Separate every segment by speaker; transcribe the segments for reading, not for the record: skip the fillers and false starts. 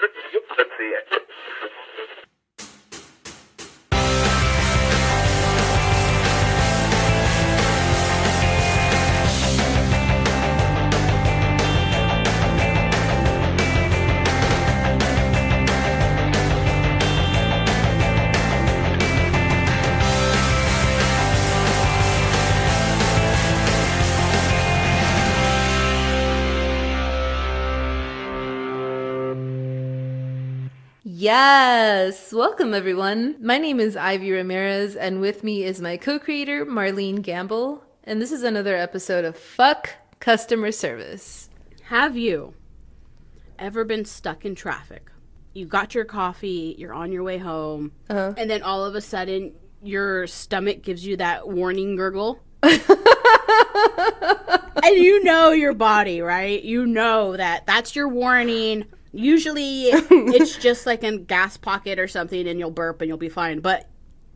Speaker 1: Let's see it.
Speaker 2: Yes! Welcome, everyone. My name is Ivy Ramirez, and with me is my co-creator, Marlene Gamble. And this is another episode of Fuck Customer Service.
Speaker 3: Have you ever been stuck in traffic? You got your coffee, you're on your way home, and then all of a sudden, your stomach gives you that warning gurgle? And you know your body, right? You know that's your warning. Usually it's just like a gas pocket or something and you'll burp and you'll be fine. But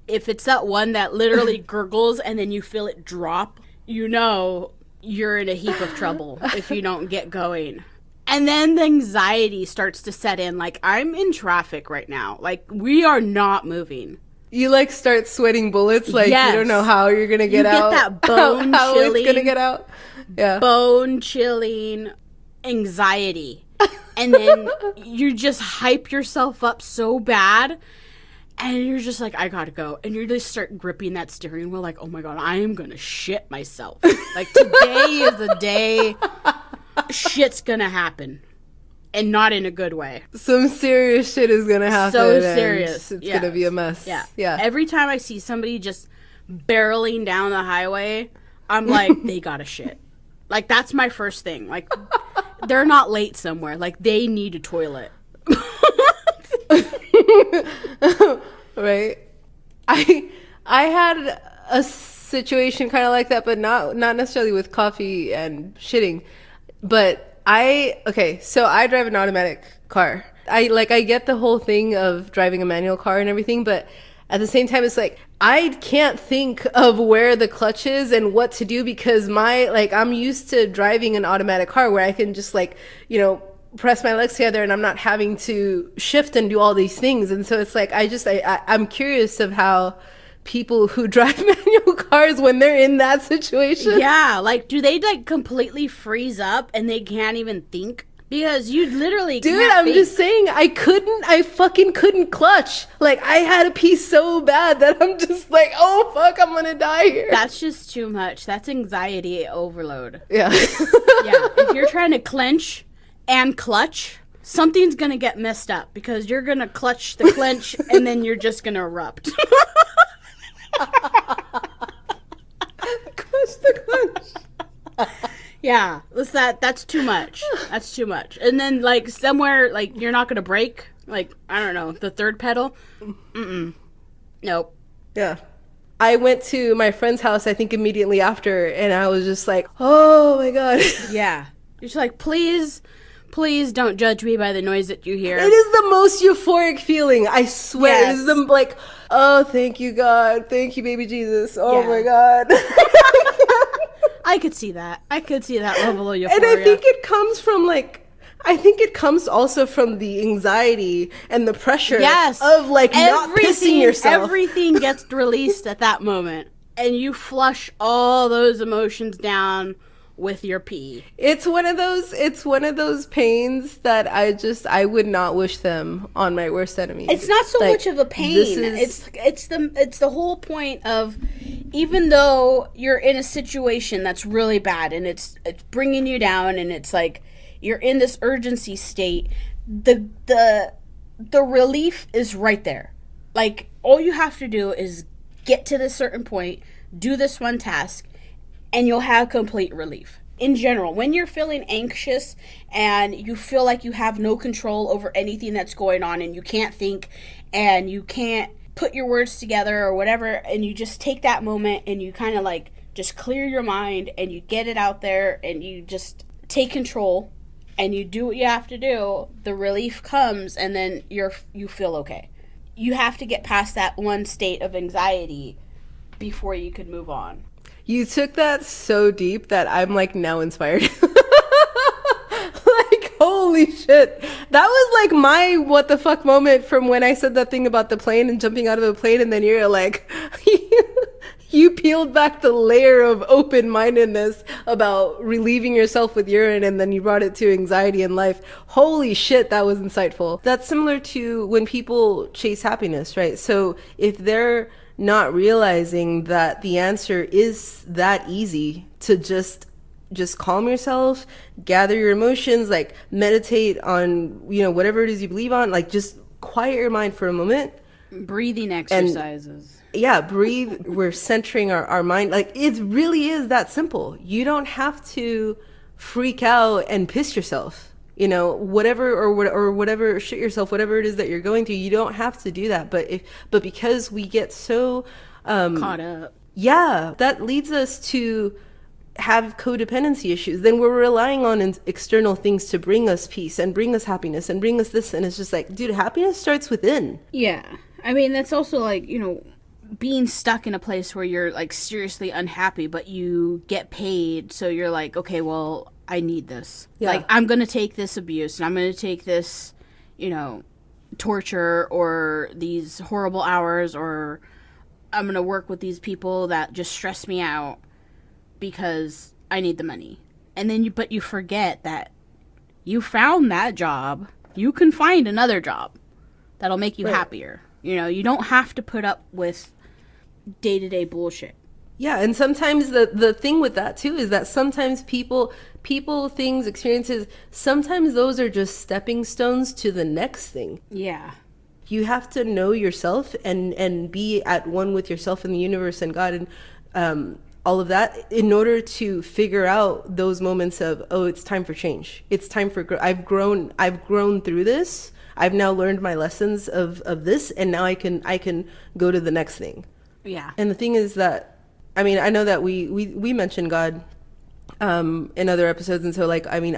Speaker 3: if it's that one that literally gurgles and then you feel it drop, you know you're in a heap of trouble if you don't get going. And then the anxiety starts to set in. Like, I'm in traffic right now. Like, we are not moving.
Speaker 2: You like start sweating bullets, like yes. You don't know how you're gonna get out.
Speaker 3: You get that bone
Speaker 2: how
Speaker 3: chilling.
Speaker 2: It's gonna get out. Yeah.
Speaker 3: Bone chilling anxiety. And then you just hype yourself up so bad. And you're just like, I gotta go. And you just start gripping that steering wheel like, oh my God, I am gonna shit myself. Like, today is the day shit's gonna happen. And not in a good way.
Speaker 2: Some serious shit is gonna happen.
Speaker 3: So serious.
Speaker 2: It's gonna be a mess.
Speaker 3: Yeah. Every time I see somebody just barreling down the highway, I'm like, they gotta shit. Like, that's my first thing. Like, they're not late somewhere. Like, they need a toilet.
Speaker 2: Right. I had a situation kind of like that, but not necessarily with coffee and shitting. But so I drive an automatic car. I get the whole thing of driving a manual car and everything, but at the same time, it's like, I can't think of where the clutch is and what to do because I'm used to driving an automatic car where I can just press my legs together and I'm not having to shift and do all these things. And so it's like, I'm curious of how people who drive manual cars when they're in that situation.
Speaker 3: Yeah. Like, do they completely freeze up and they can't even think? Because you literally can't think.
Speaker 2: Just saying, I fucking couldn't clutch. Like, I had to pee so bad that I'm just like, oh, fuck, I'm gonna die here.
Speaker 3: That's just too much. That's anxiety overload.
Speaker 2: Yeah.
Speaker 3: Yeah. If you're trying to clench and clutch, something's gonna get messed up because you're gonna clutch the clench and then you're just gonna erupt.
Speaker 2: Clutch the clench.
Speaker 3: Yeah, that's too much. That's too much. And then, somewhere, you're not going to brake. I don't know, the third pedal. Nope.
Speaker 2: Yeah. I went to my friend's house, I think, immediately after, and I was just like, oh, my God.
Speaker 3: Yeah. You're just like, please don't judge me by the noise that you hear.
Speaker 2: It is the most euphoric feeling, I swear.
Speaker 3: Yes.
Speaker 2: It is oh, thank you, God. Thank you, baby Jesus. Oh, my God.
Speaker 3: I could see that. Level of euphoria.
Speaker 2: And I think it comes from also from the anxiety and the pressure of not pissing yourself.
Speaker 3: Everything gets released at that moment. And you flush all those emotions down with your pee.
Speaker 2: It's one of those pains that I would not wish them on my worst enemies.
Speaker 3: It's not so much of a pain. It's the whole point of, even though you're in a situation that's really bad and it's bringing you down and it's like you're in this urgency state, the relief is right there. Like, all you have to do is get to this certain point, do this one task, and you'll have complete relief. In general, when you're feeling anxious and you feel like you have no control over anything that's going on and you can't think and you can't put your words together or whatever, and you just take that moment and you kind of just clear your mind and you get it out there and you just take control and you do what you have to do, the relief comes and then you feel okay. You have to get past that one state of anxiety before you could move on.
Speaker 2: You took that so deep that I'm now inspired. Holy Holy shit. That was like my what the fuck moment from when I said that thing about the plane and jumping out of a plane, and then you're like, you peeled back the layer of open-mindedness about relieving yourself with urine, and then you brought it to anxiety in life. Holy shit, that was insightful. That's similar to when people chase happiness, right? So if they're not realizing that the answer is that easy to just calm yourself, gather your emotions, like meditate on, whatever it is you believe on, like just quiet your mind for a moment.
Speaker 3: Breathing exercises.
Speaker 2: Breathe. We're centering our mind. Like it really is that simple. You don't have to freak out and piss yourself, whatever, shit yourself, whatever it is that you're going through. You don't have to do that. But because we get so
Speaker 3: caught up.
Speaker 2: Yeah, that leads us to have codependency issues. Then we're relying on external things to bring us peace and bring us happiness and bring us this. And it's just like, dude, happiness starts within.
Speaker 3: Yeah. I mean, that's also like, being stuck in a place where you're like seriously unhappy, but you get paid. So you're like, okay, well, I need this. Yeah. Like, I'm going to take this abuse and I'm going to take this, torture or these horrible hours, or I'm going to work with these people that just stress me out because I need the money. And then you forget that you found that job. You can find another job that'll make you happier. You don't have to put up with day-to-day bullshit.
Speaker 2: Yeah, and sometimes the thing with that too is that sometimes people, things, experiences, sometimes those are just stepping stones to the next thing.
Speaker 3: Yeah.
Speaker 2: You have to know yourself and be at one with yourself and the universe and God and all of that in order to figure out those moments of, oh, it's time for change. It's time for I've grown through this. I've now learned my lessons of this, and now I can go to the next thing.
Speaker 3: Yeah.
Speaker 2: And the thing is that, I mean, I know that we mentioned God in other episodes, and so like, I mean,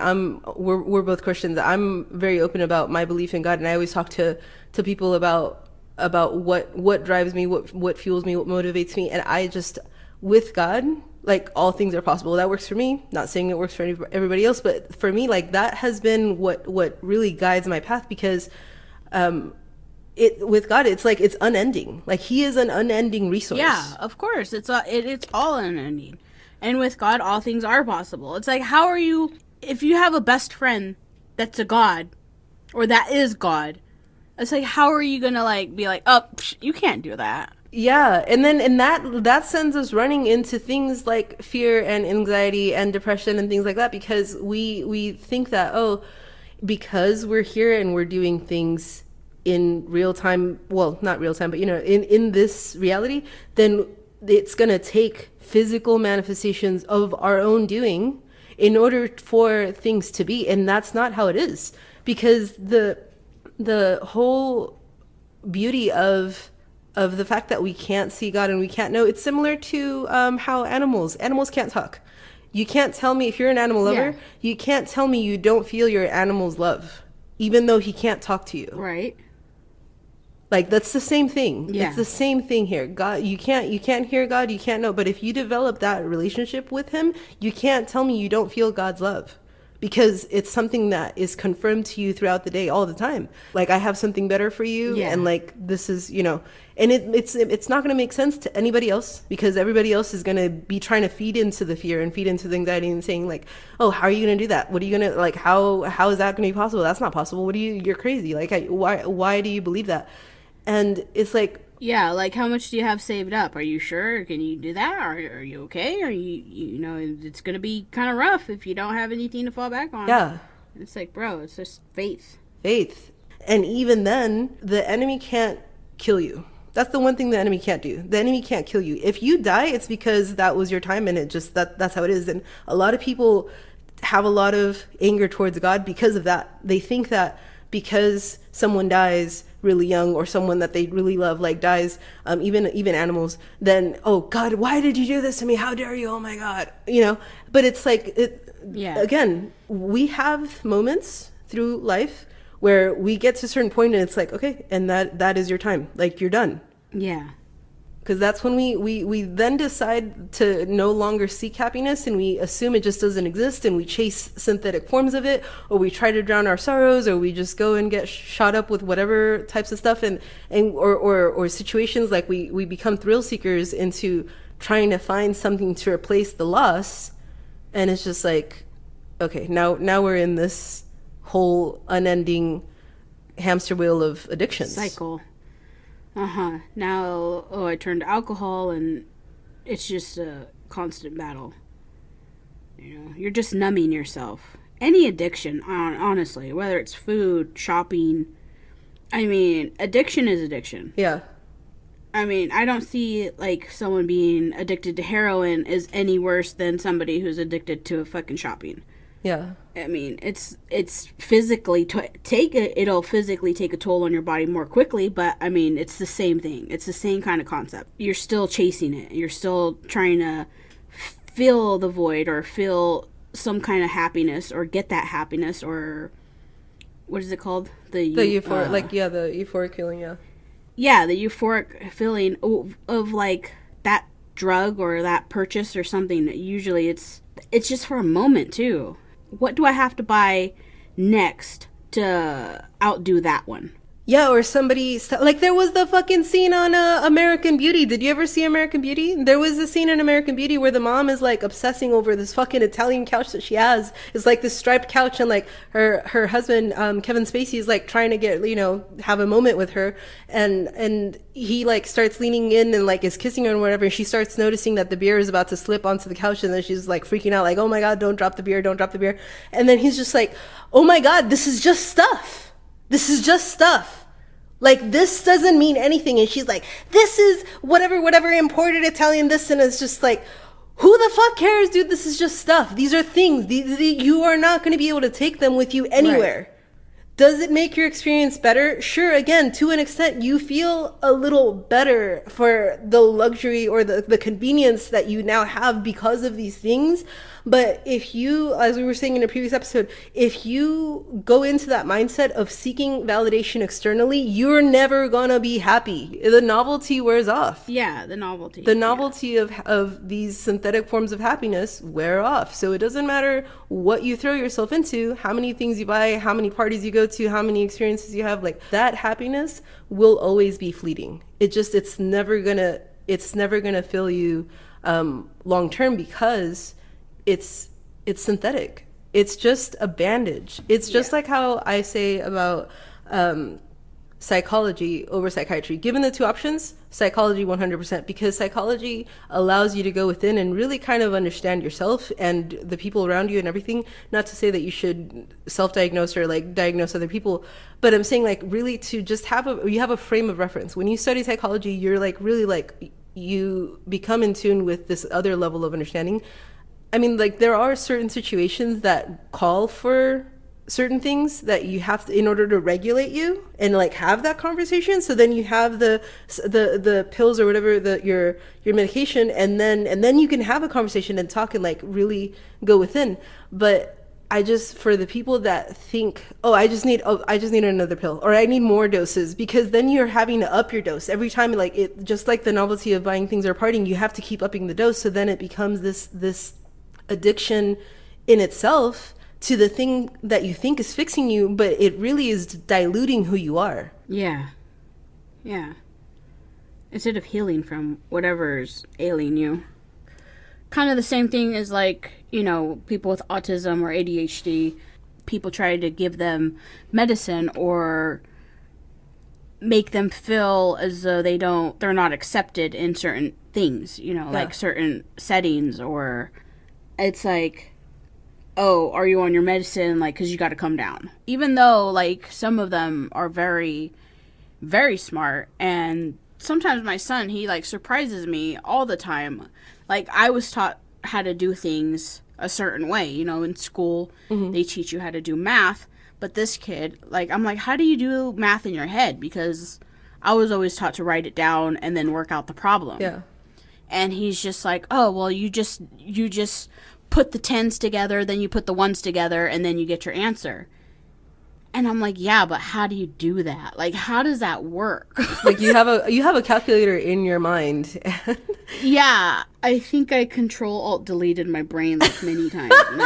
Speaker 2: we're both Christians. I'm very open about my belief in God, and I always talk to people about what drives me, what fuels me, what motivates me, and I just, with God, like, all things are possible. That works for me. Not saying it works for everybody else, but for me, like, that has been what really guides my path, because with God, it's like, it's unending. Like, he is an unending resource.
Speaker 3: Yeah, of course. It's all unending. And with God, all things are possible. It's like, how are you, if you have a best friend that's a God, or that is God, it's like, how are you gonna like be like, oh, you can't do that?
Speaker 2: Yeah, and that sends us running into things like fear and anxiety and depression and things like that, because we think that, oh, because we're here and we're doing things in real time, well, not real time, but in this reality, then it's gonna take physical manifestations of our own doing in order for things to be, and that's not how it is, because the whole beauty of the fact that we can't see God and we can't know, it's similar to how animals can't talk. You can't tell me, if you're an animal lover, you can't tell me you don't feel your animal's love, even though he can't talk to you.
Speaker 3: Right.
Speaker 2: Like, that's the same thing.
Speaker 3: Yeah.
Speaker 2: It's the same thing here. God, you can't hear God, you can't know. But if you develop that relationship with him, you can't tell me you don't feel God's love, because it's something that is confirmed to you throughout the day, all the time. Like, I have something better for you. Yeah. And like, this is, and it's not going to make sense to anybody else, because everybody else is going to be trying to feed into the fear and feed into the anxiety and saying like, oh, how are you going to do that? What are you going to, like, how is that going to be possible? That's not possible. You're crazy. Like, why do you believe that? And it's like,
Speaker 3: yeah, like, how much do you have saved up? Are you sure? Can you do that? Are you okay? Are you it's going to be kind of rough if you don't have anything to fall back on.
Speaker 2: Yeah.
Speaker 3: It's like, bro, it's just faith.
Speaker 2: And even then, the enemy can't kill you. That's the one thing the enemy can't do. The enemy can't kill you. If you die, it's because that was your time, and that's how it is. And a lot of people have a lot of anger towards God because of that. They think that because someone dies really young, or someone that they really love like dies, even animals, then, oh God, why did you do this to me? How dare you? Oh my God, But it's like, again, we have moments through life where we get to a certain point and it's like, okay, and that is your time. Like, you're done.
Speaker 3: Yeah.
Speaker 2: Because that's when we then decide to no longer seek happiness, and we assume it just doesn't exist, and we chase synthetic forms of it, or we try to drown our sorrows, or we just go and get shot up with whatever types of stuff, or situations like we become thrill seekers into trying to find something to replace the loss. And it's just like, okay, now we're in this whole unending hamster wheel of addictions.
Speaker 3: Cycle. Now, I turned to alcohol, and it's just a constant battle. You know, you're just numbing yourself. Any addiction, honestly, whether it's food, shopping. I mean, addiction is addiction.
Speaker 2: Yeah.
Speaker 3: I mean, I don't see, like, someone being addicted to heroin is any worse than somebody who's addicted to fucking shopping.
Speaker 2: Yeah.
Speaker 3: I mean, it's physically it'll physically take a toll on your body more quickly, but I mean, it's the same thing. It's the same kind of concept. You're still chasing it. You're still trying to fill the void or feel some kind of happiness or get that happiness, or what is it called? The
Speaker 2: euphoric, the euphoric feeling, yeah.
Speaker 3: Yeah, the euphoric feeling of like that drug or that purchase or something. Usually it's just for a moment too. What do I have to buy next to outdo that one?
Speaker 2: Yeah, or somebody, like there was the fucking scene on American Beauty. Did you ever see American Beauty? There was a scene in American Beauty where the mom is like obsessing over this fucking Italian couch that she has. It's like this striped couch, and like her husband, Kevin Spacey, is like trying to get, have a moment with her. And he like starts leaning in and like is kissing her and whatever. And she starts noticing that the beer is about to slip onto the couch. And then she's like freaking out, like, oh my God, don't drop the beer, don't drop the beer. And then he's just like, oh my God, this is just stuff. This is just stuff. Like, this doesn't mean anything. And she's like, this is whatever imported Italian this. And it's just like, who the fuck cares, dude? This is just stuff. These are things. You are not going to be able to take them with you anywhere. Right. Does it make your experience better? Sure, again, to an extent, you feel a little better for the luxury or the convenience that you now have because of these things. But if you, as we were saying in a previous episode, if you go into that mindset of seeking validation externally, you're never gonna be happy. The novelty wears off.
Speaker 3: Yeah, the novelty.
Speaker 2: The novelty of these synthetic forms of happiness wear off. So it doesn't matter what you throw yourself into, how many things you buy, how many parties you go to, how many experiences you have, like that happiness will always be fleeting. It's never gonna fill you long term, because it's synthetic. It's just a bandage. It's just like how I say about psychology over psychiatry. Given the two options, psychology 100%, because psychology allows you to go within and really kind of understand yourself and the people around you and everything. Not to say that you should self-diagnose or like diagnose other people, but I'm saying like really to just have a frame of reference. When you study psychology, you're like really like you become in tune with this other level of understanding. I mean, like there are certain situations that call for certain things that you have to, in order to regulate you and like have that conversation. So then you have the pills or whatever, your medication, and then you can have a conversation and talk and like really go within. But I just, for the people that think, I just need another pill, or I need more doses, because then you're having to up your dose every time. Like it, just like the novelty of buying things or partying, you have to keep upping the dose. So then it becomes this addiction in itself to the thing that you think is fixing you, but it really is diluting who you are.
Speaker 3: Yeah. Instead of healing from whatever's ailing you. Kind of the same thing as like, people with autism or ADHD. People try to give them medicine or make them feel as though they're not accepted in certain things, like certain settings, or it's like, oh, are you on your medicine? Like, because you got to come down. Even though, like, some of them are very, very smart. And sometimes my son, he, like, surprises me all the time. Like, I was taught how to do things a certain way. In school, they teach you how to do math. But this kid, like, I'm like, how do you do math in your head? Because I was always taught to write it down and then work out the problem.
Speaker 2: Yeah.
Speaker 3: And he's just like, oh, well, you just put the tens together, then you put the ones together, and then you get your answer. And I'm like, yeah, but how do you do that? Like, how does that work?
Speaker 2: Like you have a calculator in your mind.
Speaker 3: Yeah, I think I Control-Alt-Deleted my brain like many times. And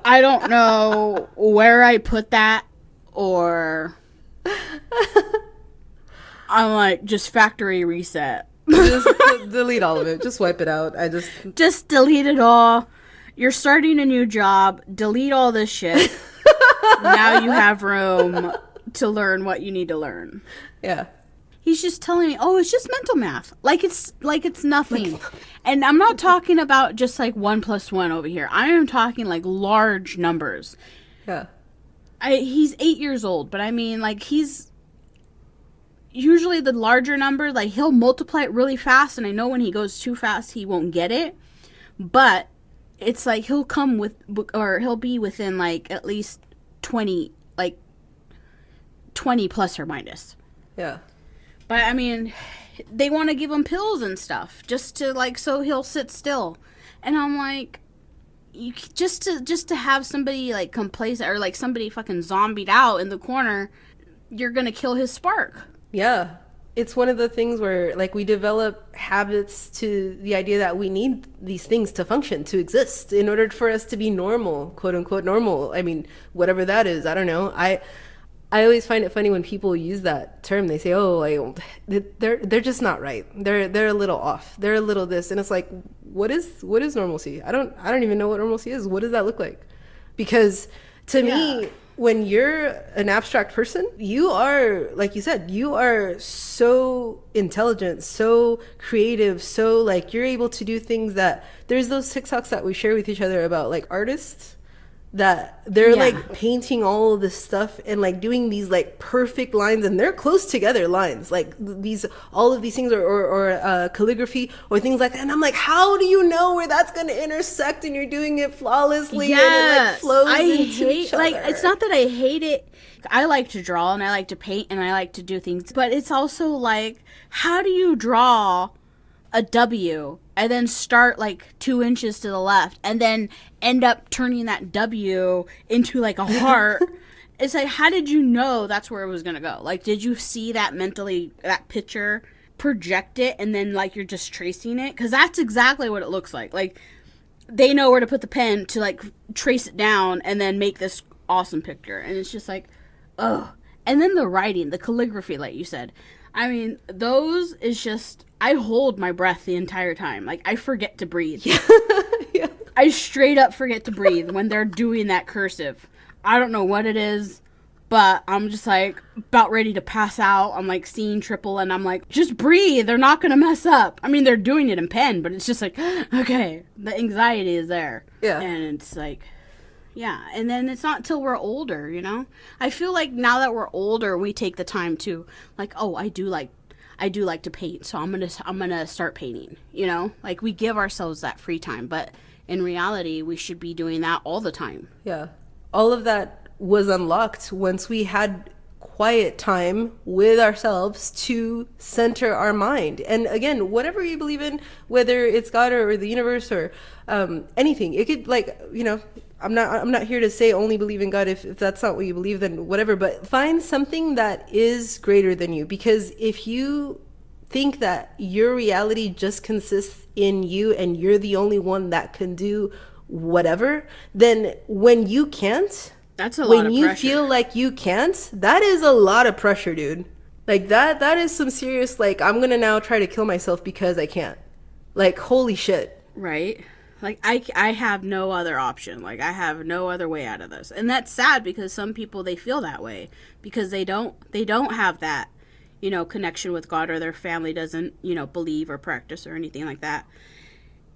Speaker 3: I don't know where I put that, or I'm like, just factory reset.
Speaker 2: Just delete all of it. Just wipe it out.
Speaker 3: Just delete it all. You're starting a new job. Delete all this shit. Now you have room to learn what you need to learn.
Speaker 2: Yeah.
Speaker 3: He's just telling me, oh, it's just mental math. Like it's nothing. And I'm not talking about just like 1 + 1 over here. I am talking like large numbers.
Speaker 2: Yeah.
Speaker 3: He's 8 years old, but I mean, like, he's usually the larger number, like, he'll multiply it really fast, and I know when he goes too fast, he won't get it. But it's like he'll be within like at least 20 plus or minus.
Speaker 2: Yeah.
Speaker 3: But I mean, they want to give him pills and stuff just to like so he'll sit still, and I'm like, just to have somebody like complacent or like somebody fucking zombied out in the corner, you're gonna kill his spark.
Speaker 2: Yeah. It's one of the things where like we develop habits to the idea that we need these things to function, to exist in order for us to be normal, quote unquote normal. I mean, whatever that is, I don't know. I always find it funny when people use that term. They say, "Oh, they're just not right. They're a little off. They're a little this," and it's like, what is normalcy? I don't even know what normalcy is. What does that look like? Because to me, when you're an abstract person, you are, like you said, you are so intelligent, so creative, so like you're able to do things that there's those TikToks that we share with each other about like artists that they're like painting all of this stuff and like doing these like perfect lines, and they're close together lines, like all of these things or calligraphy or things like that. And I'm like, how do you know where that's going to intersect? And you're doing it flawlessly. And it like flows into each other.
Speaker 3: Like, it's not that I hate it. I like to draw and I like to paint and I like to do things, but it's also like, how do you draw a W and then start like 2 inches to the left and then end up turning that W into like a heart? It's like, how did you know that's where it was gonna go? Like, did you see that mentally, that picture, project it, and then like you're just tracing it? Because that's exactly what it looks like. Like, they know where to put the pen to like trace it down and then make this awesome picture. And it's just like, ugh. And then the writing, the calligraphy, like you said, I mean, those is just, I hold my breath the entire time. Like, I forget to breathe. Yeah. I straight up forget to breathe when they're doing that cursive. I don't know what it is, but I'm just like about ready to pass out. I'm like seeing triple, and I'm like, just breathe. They're not going to mess up. I mean, they're doing it in pen, but it's just like, okay, the anxiety is there. Yeah. And it's like, yeah. And then it's not till we're older, you know? I feel like now that we're older, we take the time to like, oh, I do like to paint, so I'm gonna start painting, you know? Like, we give ourselves that free time, but in reality, we should be doing that all the time.
Speaker 2: Yeah. All of that was unlocked once we had quiet time with ourselves to center our mind. And again, whatever you believe in, whether it's God or the universe or anything, it could, like, you know, I'm not here to say only believe in God. If that's not what you believe, then whatever. But find something that is greater than you. Because if you think that your reality just consists in you and you're the only one that can do whatever, then when you can't,
Speaker 3: that's a lot of pressure.
Speaker 2: When you feel like you can't, that is a lot of pressure, dude. Like that is some serious, like, I'm gonna now try to kill myself because I can't. Like, holy shit.
Speaker 3: Right. Like, I have no other option. Like, I have no other way out of this. And that's sad because some people, they feel that way because they don't have that, you know, connection with God, or their family doesn't, you know, believe or practice or anything like that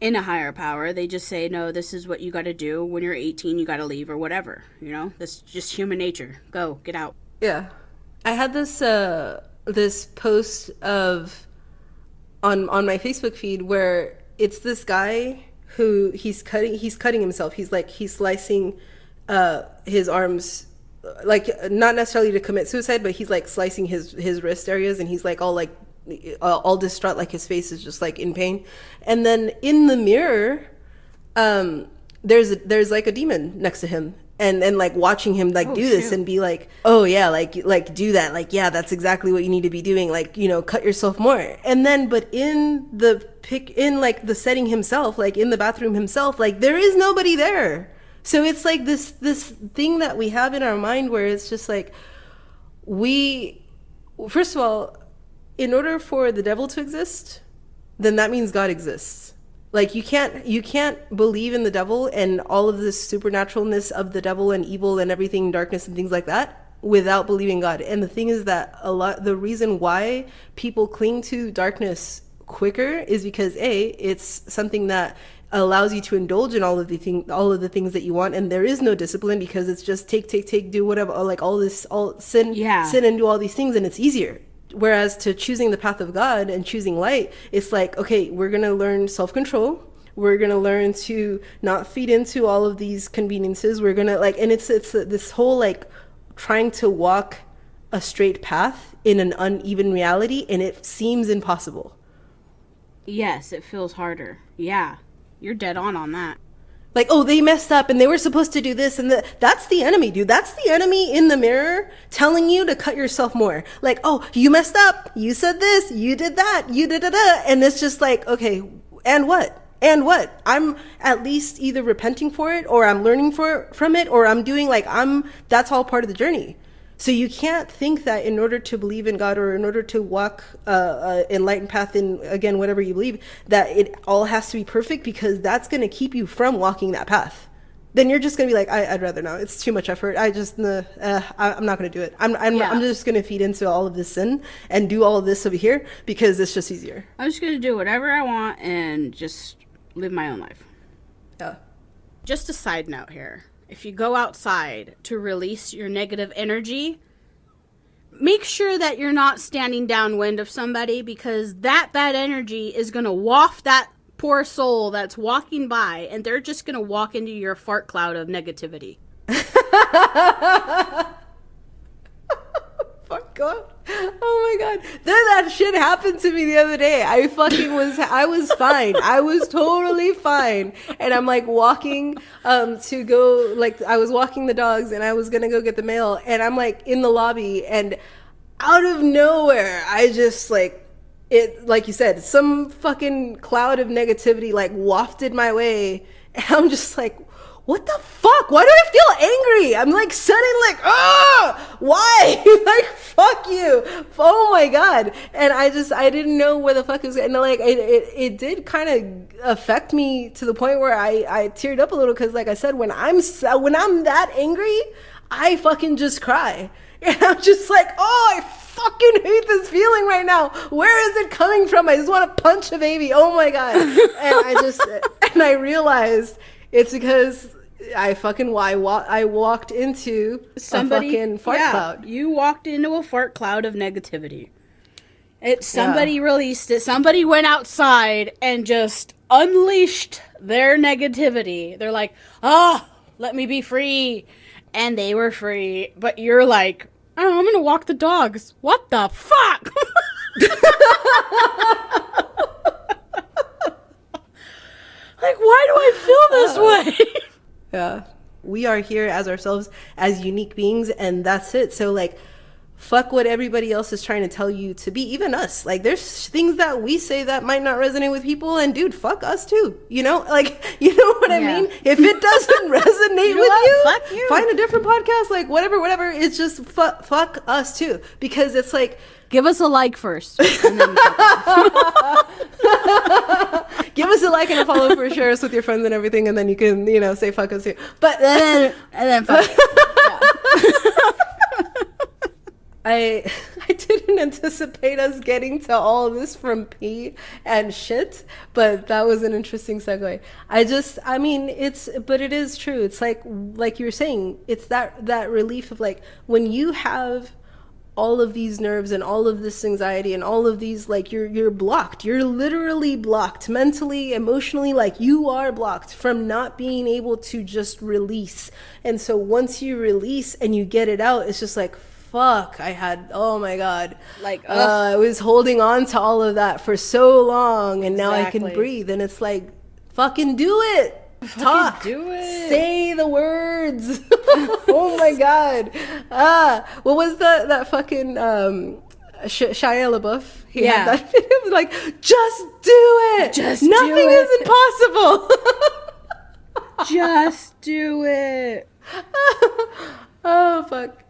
Speaker 3: in a higher power. They just say, no, this is what you got to do. When you're 18, you got to leave or whatever, you know? That's just human nature. Go, get out.
Speaker 2: Yeah. I had this this post of on my Facebook feed where it's this guy who he's cutting himself. He's slicing his arms, like, not necessarily to commit suicide, but he's like slicing his wrist areas, and he's like all distraught, like his face is just like in pain. And then in the mirror, there's like a demon next to him, and like watching him like do this and be like, oh yeah, like do that, like yeah, that's exactly what you need to be doing, like, you know, cut yourself more. And then but in like the setting himself, like in the bathroom himself, like there is nobody there. So it's like this thing that we have in our mind where it's just like, first of all, in order for the devil to exist, then that means God exists. Like you can't believe in the devil and all of this supernaturalness of the devil and evil and everything, darkness and things like that, without believing God. And the thing is that the reason why people cling to darkness quicker is because it's something that allows you to indulge in all of the things that you want, and there is no discipline because it's just take, do whatever, like all sin and do all these things, and it's easier. Whereas to choosing the path of God and choosing light, it's like, okay, we're going to learn self-control. We're going to learn to not feed into all of these conveniences. We're going to like, and it's this whole like trying to walk a straight path in an uneven reality, and it seems impossible.
Speaker 3: Yes, it feels harder. Yeah, you're dead on that.
Speaker 2: Like, oh, they messed up and they were supposed to do this and that's the enemy, dude. That's the enemy in the mirror telling you to cut yourself more. Like, oh, you messed up. You said this. You did that. You did da. And it's just like, okay, and what? And what? I'm at least either repenting for it or I'm learning from it or I'm doing like that's all part of the journey. So you can't think that in order to believe in God or in order to walk enlightened path in, again, whatever you believe, that it all has to be perfect, because that's going to keep you from walking that path. Then you're just going to be like, I'd rather not. It's too much effort. I'm not going to do it. I'm just going to feed into all of this sin and do all of this over here because it's just easier.
Speaker 3: I'm just going to do whatever I want and just live my own life.
Speaker 2: Yeah.
Speaker 3: Just a side note here. If you go outside to release your negative energy, make sure that you're not standing downwind of somebody, because that bad energy is going to waft that poor soul that's walking by, and they're just going to walk into your fart cloud of negativity.
Speaker 2: Fuck God. Oh my God. That shit happened to me the other day. I was fine. I was totally fine. And I'm like walking to go, like I was walking the dogs and I was going to go get the mail, and I'm like in the lobby, and out of nowhere, I just like you said, some fucking cloud of negativity like wafted my way. And I'm just like, what the fuck? Why do I feel angry? I'm like suddenly like, why? Like, fuck you. Oh my God. And I didn't know where the fuck it was. And like, it did kind of affect me to the point where I teared up a little. Cause like I said, when I'm that angry, I fucking just cry. And I'm just like, oh, I fucking hate this feeling right now. Where is it coming from? I just want to punch a baby. Oh my God. And I realized it's because I walked into a fucking fart cloud.
Speaker 3: You walked into a fart cloud of negativity. Somebody released it. Somebody went outside and just unleashed their negativity. They're like, let me be free. And they were free. But you're like, oh, I'm going to walk the dogs. What the fuck? Like, why do I feel this way?
Speaker 2: Yeah. We are here as ourselves, as unique beings, and that's it. So, like, fuck what everybody else is trying to tell you to be, even us. Like, there's things that we say that might not resonate with people, and dude, fuck us too. You know? Like, you know what I mean? If it doesn't resonate with you,
Speaker 3: fuck you.
Speaker 2: Find a different podcast, like, whatever. It's just fuck us too. Because it's like,
Speaker 3: give us a like first. And then
Speaker 2: give us a like and a follow for share us with your friends and everything, and then you can, say fuck us too. But
Speaker 3: and then fuck it.
Speaker 2: I didn't anticipate us getting to all of this from pee and shit, but that was an interesting segue. But it is true. It's like you were saying, it's that relief of like, when you have all of these nerves and all of this anxiety and all of these, like, you're blocked. You're literally blocked mentally, emotionally, like you are blocked from not being able to just release. And so once you release and you get it out, it's just like, fuck, oh my God.
Speaker 3: Like,
Speaker 2: I was holding on to all of that for so long, and now I can breathe. And it's like, fucking do it. Talk.
Speaker 3: Do it.
Speaker 2: Say the words. Oh my god. What was that fucking Shia LaBeouf? He had that. It was like, just do it. Nothing is impossible.
Speaker 3: Just do it.
Speaker 2: Oh fuck.